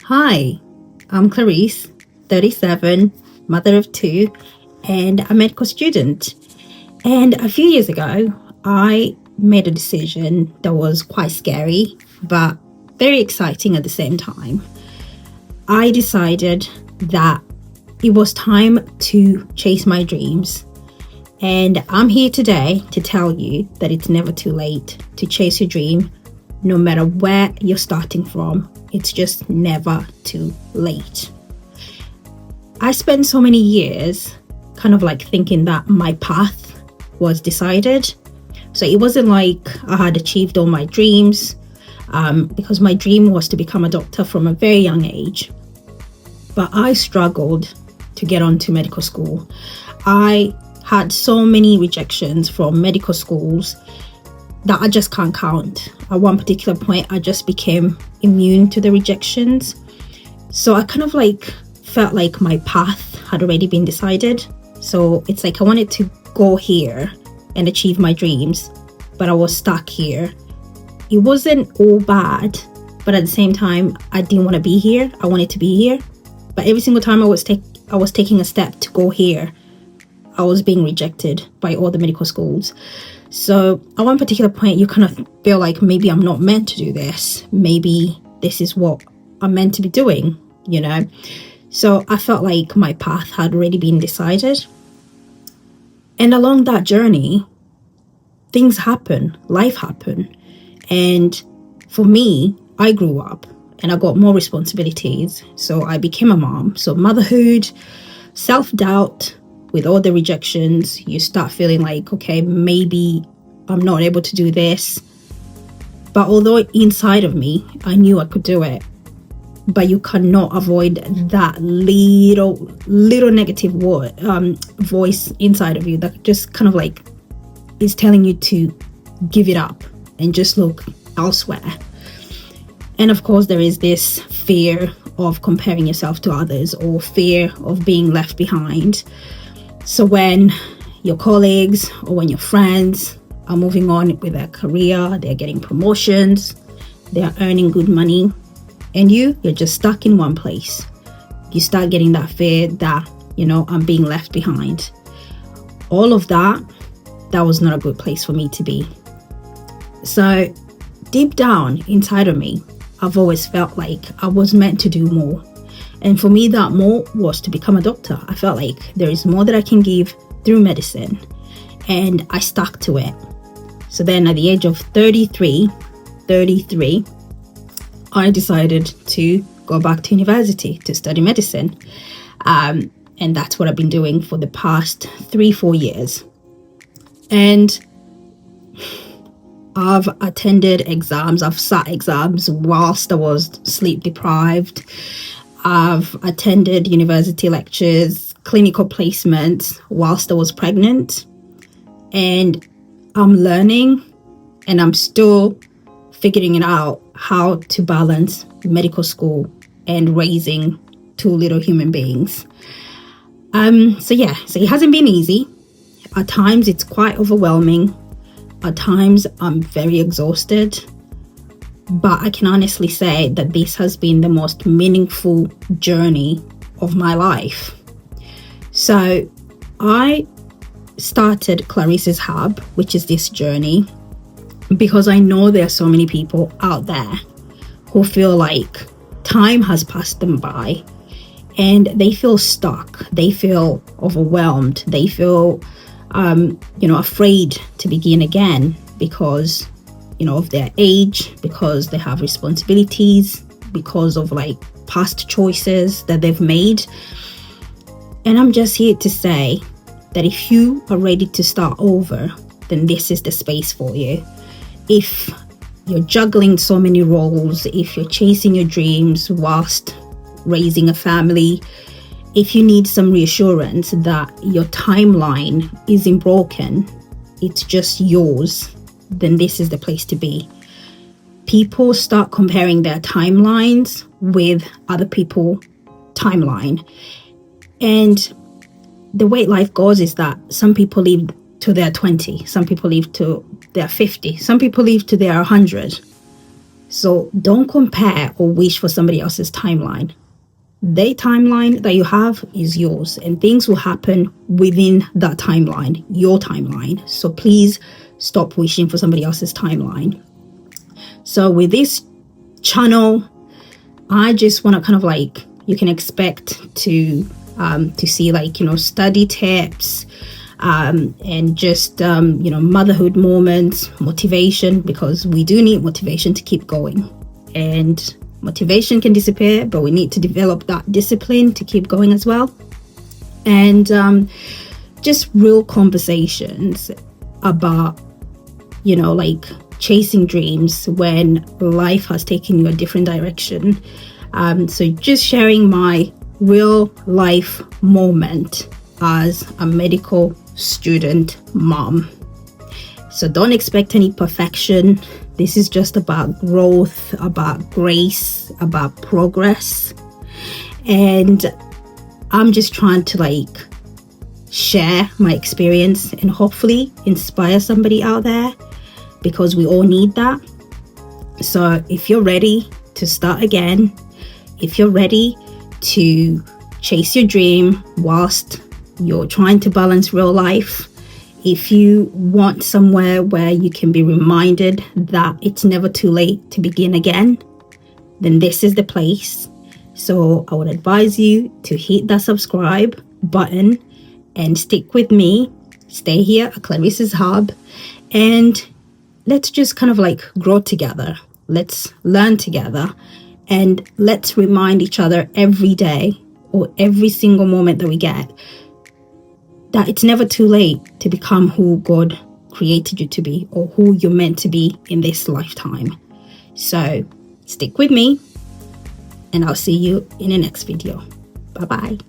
Hi, I'm Clarisse, 37, mother of two, and a medical student. And a few years ago, I made a decision that was quite scary, but very exciting at the same time. I decided that it was time to chase my dreams. And I'm here today to tell you that it's never too late to chase your dream, no matter where you're starting from. It's just never too late. I spent so many years kind of like thinking that my path was decided. So it wasn't like I had achieved all my dreams, because my dream was to become a doctor from a very young age. But I struggled to get onto medical school. I had so many rejections from medical schools that I just can't count. At one particular point, I just became immune to the rejections. So I kind of like felt like my path had already been decided. So it's like I wanted to go here and achieve my dreams, but I was stuck here. It wasn't all bad, but at the same time, I didn't want to be here. I wanted to be here. But every single time I was taking a step to go here, I was being rejected by all the medical schools. So at one particular point, you kind of feel like maybe I'm not meant to do this. Maybe this is what I'm meant to be doing, you know? So I felt like my path had already been decided. And along that journey, things happen, life happened. And for me, I grew up and I got more responsibilities. So I became a mom. So motherhood, self-doubt, with all the rejections, you start feeling like, okay, maybe I'm not able to do this. But although inside of me, I knew I could do it, but you cannot avoid that little negative voice inside of you that just kind of like is telling you to give it up and just look elsewhere. And of course, there is this fear of comparing yourself to others or fear of being left behind. So when your colleagues or when your friends are moving on with their career, they're getting promotions, they're earning good money, and you're just stuck in one place. You start getting that fear that, I'm being left behind. All of that was not a good place for me to be. So deep down inside of me, I've always felt like I was meant to do more. And for me, that more was to become a doctor. I felt like there is more that I can give through medicine. And I stuck to it. So then at the age of 33, I decided to go back to university to study medicine. And that's what I've been doing for the past 3-4 years. And I've attended exams, I've sat exams whilst I was sleep deprived. I've attended university lectures, clinical placements whilst I was pregnant. And I'm learning and I'm still figuring it out how to balance medical school and raising two little human beings. So it hasn't been easy. At times it's quite overwhelming. At times I'm very exhausted. But I can honestly say that this has been the most meaningful journey of my life. So I started Clarisse's Hub, which is this journey, because I know there are so many people out there who feel like time has passed them by and they feel stuck. They feel overwhelmed. They feel, afraid to begin again because of their age, because they have responsibilities, because of like past choices that they've made. And I'm just here to say that if you are ready to start over, then this is the space for you. If you're juggling so many roles, if you're chasing your dreams whilst raising a family, if you need some reassurance that your timeline isn't broken, it's just yours, then this is the place to be. People start comparing their timelines with other people's timeline. And the way life goes is that some people live to their 20, some people live to their 50, some people live to their 100. So don't compare or wish for somebody else's timeline. Their timeline that you have is yours, and things will happen within that timeline, your timeline. So please stop wishing for somebody else's timeline. So with this channel, I just want to kind of like, you can expect to see like, study tips, and just, motherhood moments, motivation, because we do need motivation to keep going. And motivation can disappear, but we need to develop that discipline to keep going as well. And just real conversations about, like chasing dreams when life has taken you a different direction. So just sharing my real life moment as a medical student mom. So don't expect any perfection. This is just about growth, about grace, about progress. And I'm just trying to like share my experience and hopefully inspire somebody out there, because we all need that. So if you're ready to start again, if you're ready to chase your dream whilst you're trying to balance real life, if you want somewhere where you can be reminded that it's never too late to begin again, then this is the place. So I would advise you to hit that subscribe button and stick with me. Stay here at Clarisse's Hub, and let's just kind of like grow together. Let's learn together, and let's remind each other every day or every single moment that we get that it's never too late to become who God created you to be, or who you're meant to be in this lifetime. So stick with me, and I'll see you in the next video. Bye-bye.